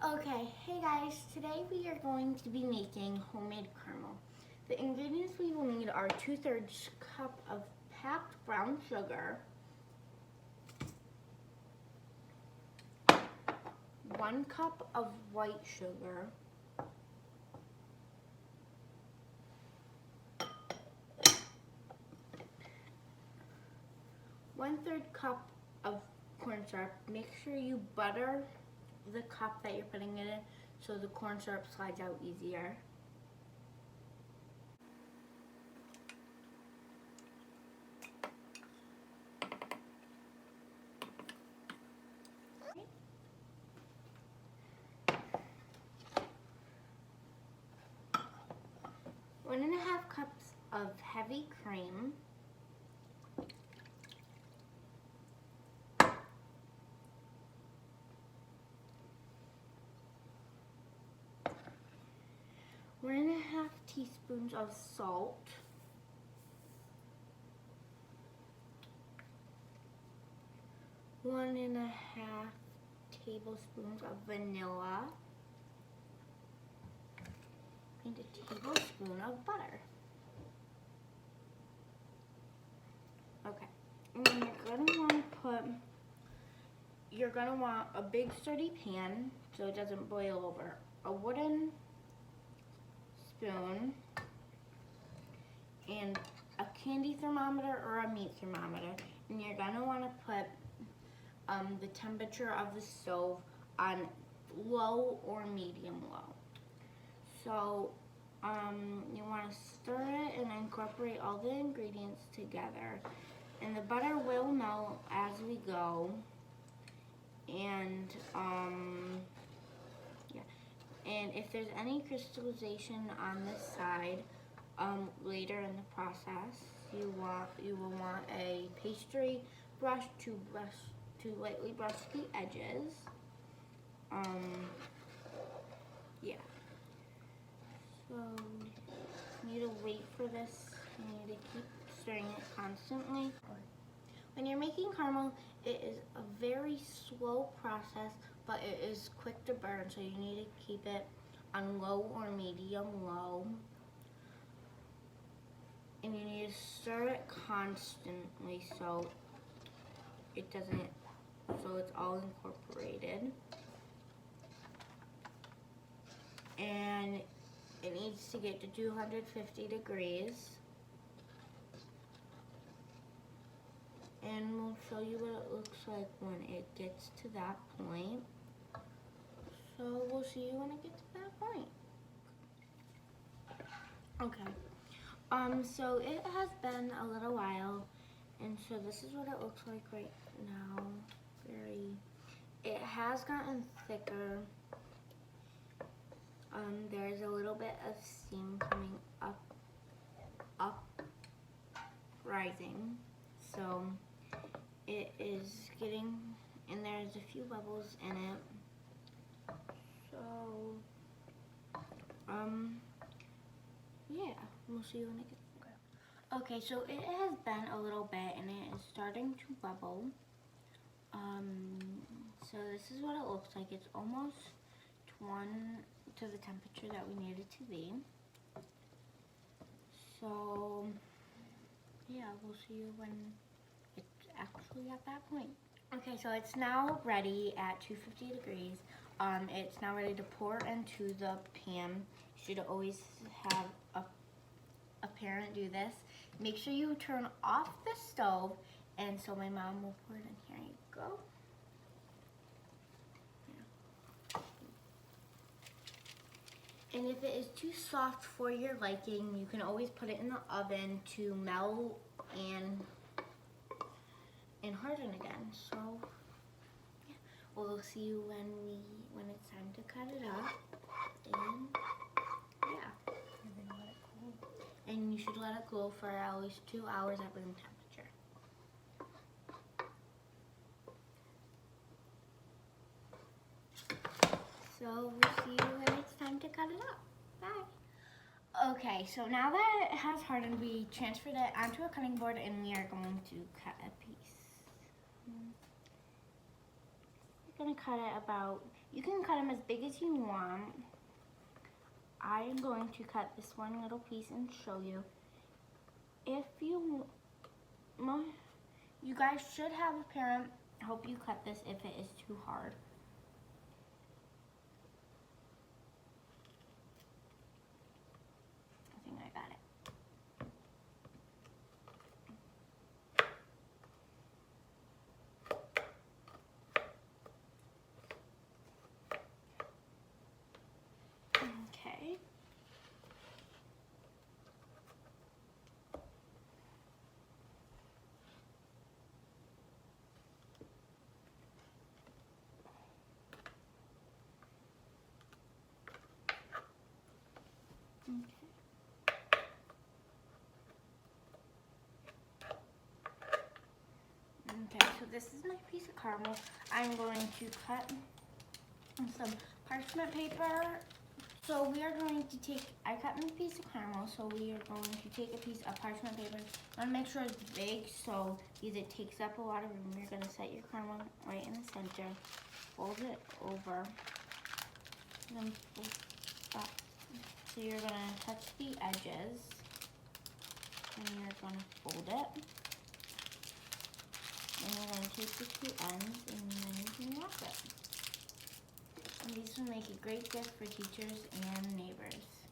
Okay, hey guys, today we are going to be making homemade caramel. The ingredients we will need are 2/3 cup of packed brown sugar, 1 cup of white sugar, 1/3 cup of corn syrup. Make sure you butter the cup that you're putting it in so the corn syrup slides out easier. One and a half cups of heavy cream, 1.5 teaspoons of salt, 1.5 tablespoons of vanilla, and a tablespoon of butter. Okay, and then you're gonna want a big sturdy pan so it doesn't boil over, a wooden spoon, and a candy thermometer or a meat thermometer. And you're gonna wanna put the temperature of the stove on low or medium low. So you want to stir it and incorporate all the ingredients together. And the butter will melt as we go. And yeah. And if there's any crystallization on this side later in the process, you will want a pastry brush to lightly brush the edges. Yeah. So you need to wait for this. You need to keep stirring it constantly. When you're making caramel, it is a very slow process, but it is quick to burn, so you need to keep it on low or medium low. And you need to stir it constantly so it doesn't, so it's all incorporated. And it needs to get to 250 degrees. And we'll show you what it looks like when it gets to that point. So we'll see you when it gets to that point. Okay. So it has been a little while, and so this is what it looks like right now. It has gotten thicker. There's a little bit of steam coming up, rising. So it is getting, and there's a few bubbles in it. So, yeah, we'll see when it gets there. Okay, so it has been a little bit, and it is starting to bubble. So this is what it looks like. It's almost to the temperature that we need it to be. So, yeah, we'll see you when it's actually at that point. Okay, so it's now ready at 250 degrees. It's now ready to pour into the pan. You should always have a parent do this. Make sure you turn off the stove, and so my mom will pour it in. Here you go. And if it is too soft for your liking, you can always put it in the oven to melt and harden again. So yeah, we'll see you when it's time to cut it up. And yeah, and you should let it cool for at least 2 hours at room temperature. So we'll see you when it's time to cut it up. Bye. Okay, so now that it has hardened, we transferred it onto a cutting board and we are going to cut a piece. We're going to cut it about You can cut them as big as you want. I'm going to cut this one little piece and show you. If you guys should have a parent help you cut this if it is too hard. I think I got it. Okay. Okay, so this is my piece of caramel. I'm going to cut some parchment paper. So we are going to take, I cut my piece of caramel, so we are going to take a piece of parchment paper. I want to make sure it's big so because it takes up a lot of room. You're going to set your caramel right in the center, fold it over, then fold up. So you're going to touch the edges, and you're going to fold it. And you're going to take the two ends, and then you can wrap it. And these will make a great gift for teachers and neighbors.